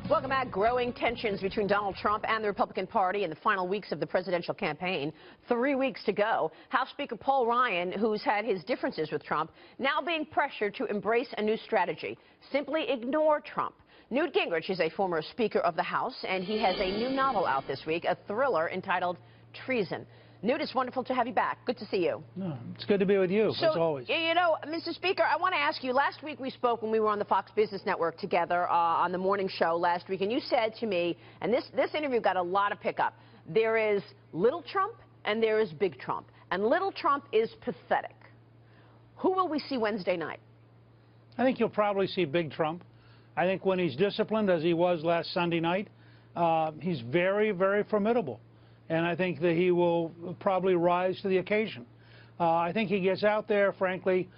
Welcome back. Growing tensions between Donald Trump and the Republican Party in the final weeks of the presidential campaign. 3 weeks to go. House Speaker Paul Ryan, who's had his differences with Trump, now being pressured to embrace a new strategy. Simply ignore Trump. Newt Gingrich is a former Speaker of the House, and he has a new novel out this week, a thriller entitled Treason. Newt, it's wonderful to have you back. Good to see you. No, it's good to be with you, so, as always. You know, Mr. Speaker, I want to ask you, last week we spoke when we were on the Fox Business Network together on the morning show last week, and you said to me, and this interview got a lot of pickup, there is little Trump and there is big Trump, and little Trump is pathetic. Who will we see Wednesday night? I think you'll probably see big Trump. I think when he's disciplined, as he was last Sunday night, he's very, very formidable. And I think that he will probably rise to the occasion. I think he gets out there, frankly,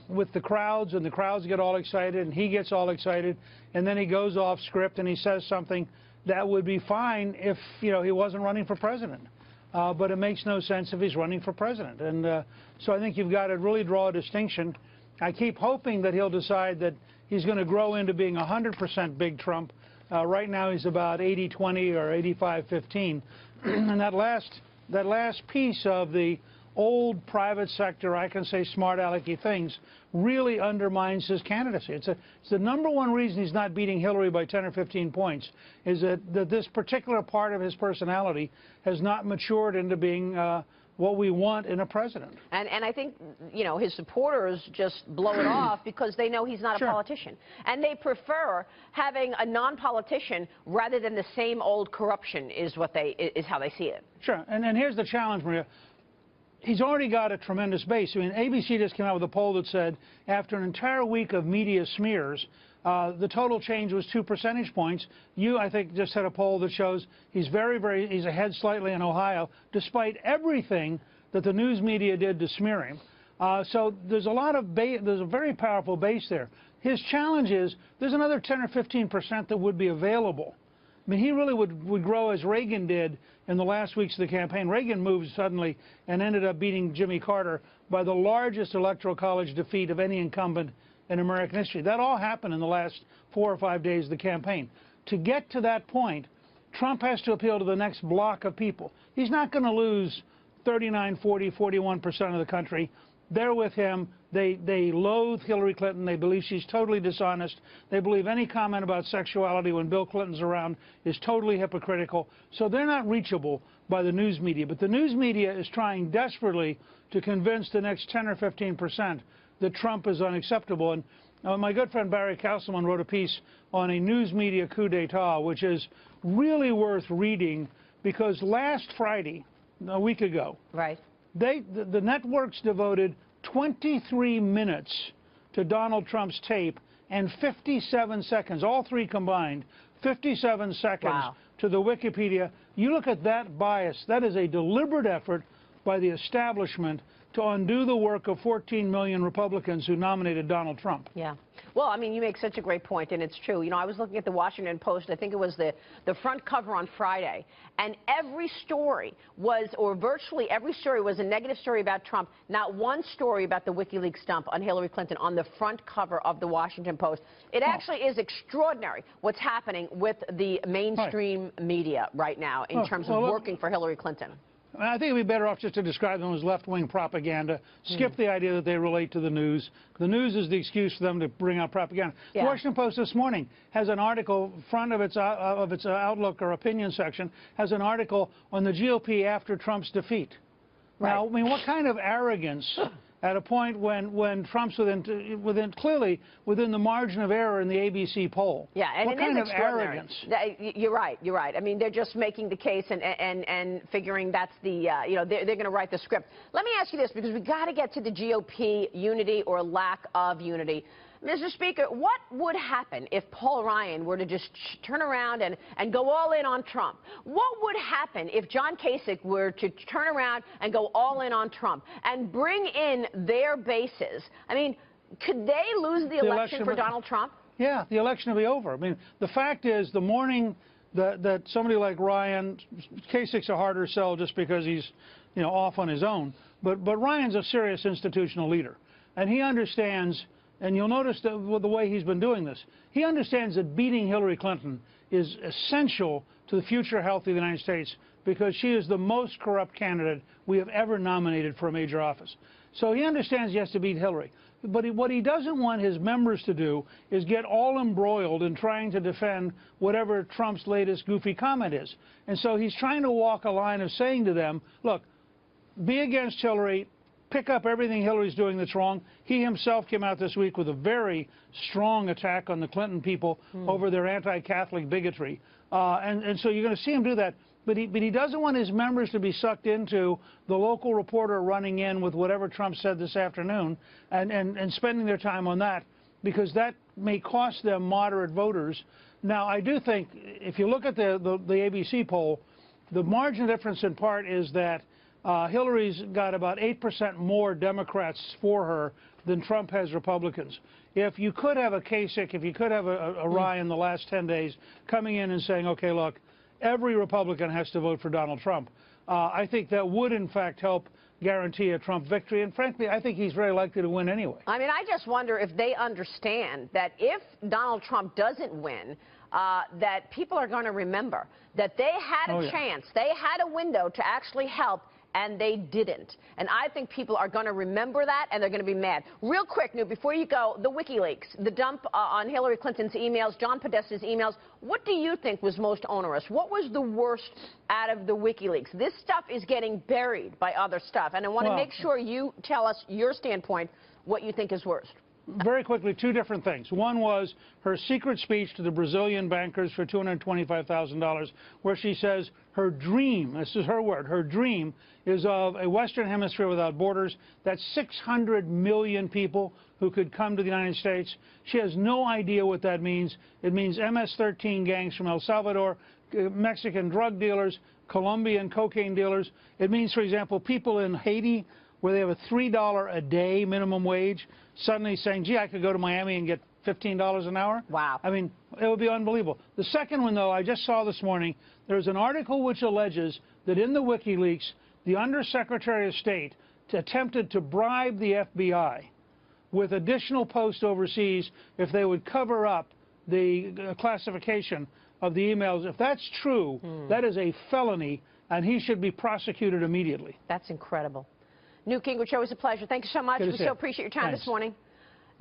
with the crowds, and the crowds get all excited, and he gets all excited, and then he goes off script and he says something that would be fine if, you know, he wasn't running for president. But it makes no sense if he's running for president. And so I think you've got to really draw a distinction. I keep hoping that he'll decide that he's going to grow into being 100% big Trump. Right now he's about 80-20 or 85-15. And that last piece of the old private sector, I can say smart alecky things, really undermines his candidacy. It's the #1 reason he's not beating Hillary by 10 or 15 points, is that this particular part of his personality has not matured into being what we want in a president. And I think, you know, his supporters just blow it off because they know he's not a politician. And they prefer having a non-politician rather than the same old corruption is how they see it. Sure. And here's the challenge, Maria. He's already got a tremendous base. I mean, ABC just came out with a poll that said after an entire week of media smears, the total change was 2 percentage points. You, I think, just had a poll that shows he's he's ahead slightly in Ohio, despite everything that the news media did to smear him. So there's a very powerful base there. His challenge is there's another 10 or 15% that would be available. I mean, he really would grow as Reagan did in the last weeks of the campaign. Reagan moved suddenly and ended up beating Jimmy Carter by the largest electoral college defeat of any incumbent in American history. That all happened in the last 4 or 5 days of the campaign. To get to that point, Trump has to appeal to the next block of people. He's not going to lose 39, 40, 41% of the country. They're with him. They loathe Hillary Clinton. They believe she's totally dishonest. They believe any comment about sexuality when Bill Clinton's around is totally hypocritical. So they're not reachable by the news media. But the news media is trying desperately to convince the next 10 or 15% that Trump is unacceptable. And my good friend Barry Castleman wrote a piece on a news media coup d'etat, which is really worth reading, because last Friday, a week ago, the networks devoted 23 minutes to Donald Trump's tape and 57 seconds, all three combined, 57 seconds to the Wikipedia. You look at that bias, that is a deliberate effort by the establishment to undo the work of 14 million Republicans who nominated Donald Trump. Yeah. Well, I mean, you make such a great point, and it's true. You know, I was looking at the Washington Post. I think it was the front cover on Friday, and every story was, or virtually every story was a negative story about Trump. Not one story about the WikiLeaks dump on Hillary Clinton on the front cover of the Washington Post. It actually is extraordinary what's happening with the mainstream media right now in terms of working for Hillary Clinton. I think it would be better off just to describe them as left-wing propaganda. Skip the idea that they relate to the news. The news is the excuse for them to bring out propaganda. The Washington Post this morning has an article, front of its Outlook or opinion section, has an article on the GOP after Trump's defeat. Now, I mean, what kind of arrogance at a point when Trump's clearly within the margin of error in the ABC poll. Yeah, and what kind of arrogance? You're right. You're right. I mean, they're just making the case and figuring that's the you know, they're going to write the script. Let me ask you this, because we got to get to the GOP unity or lack of unity. Mr. Speaker, what would happen if Paul Ryan were to just turn around and go all in on Trump? What would happen if John Kasich were to turn around and go all in on Trump and bring in their bases? I mean, could they lose the election for Donald Trump? Yeah, the election will be over. I mean, the fact is, the morning that somebody like Ryan, Kasich's a harder sell just because he's, you know, off on his own, but Ryan's a serious institutional leader, and he understands and you'll notice the way he's been doing this. He understands that beating Hillary Clinton is essential to the future health of the United States because she is the most corrupt candidate we have ever nominated for a major office. So he understands he has to beat Hillary. But what he doesn't want his members to do is get all embroiled in trying to defend whatever Trump's latest goofy comment is. And so he's trying to walk a line of saying to them, look, be against Hillary, pick up everything Hillary's doing that's wrong. He himself came out this week with a very strong attack on the Clinton people over their anti-Catholic bigotry. And so you're going to see him do that. But he doesn't want his members to be sucked into the local reporter running in with whatever Trump said this afternoon and spending their time on that, because that may cost them moderate voters. Now, I do think if you look at the ABC poll, the margin difference in part is that Hillary's got about 8% more Democrats for her than Trump has Republicans. If you could have a Kasich, if you could have a Rye in the last 10 days coming in and saying, okay, look, every Republican has to vote for Donald Trump, I think that would, in fact, help guarantee a Trump victory. And frankly, I think he's very likely to win anyway. I mean, I just wonder if they understand that if Donald Trump doesn't win, that people are going to remember that they had a chance, they had a window to actually help, and they didn't. And I think people are going to remember that, and they're going to be mad. Real quick, Newt, before you go, the WikiLeaks, the dump on Hillary Clinton's emails, John Podesta's emails, what do you think was most onerous? What was the worst out of the WikiLeaks? This stuff is getting buried by other stuff, and I want to make sure you tell us your standpoint, what you think is worst. Very quickly, two different things. One was her secret speech to the Brazilian bankers for $225,000, where she says her dream, this is her word, her dream is of a Western Hemisphere without borders. That's 600 million people who could come to the United States. She has no idea what that means. It means MS-13 gangs from El Salvador, Mexican drug dealers, Colombian cocaine dealers. It means, for example, people in Haiti, where they have a $3 a day minimum wage, suddenly saying, gee, I could go to Miami and get $15 an hour? Wow. I mean, it would be unbelievable. The second one, though, I just saw this morning, there's an article which alleges that in the WikiLeaks, the Undersecretary of State attempted to bribe the FBI with additional posts overseas if they would cover up the classification of the emails. If that's true, that is a felony, and he should be prosecuted immediately. That's incredible. Newt Gingrich, always a pleasure. Thank you so much. We so appreciate your time this morning.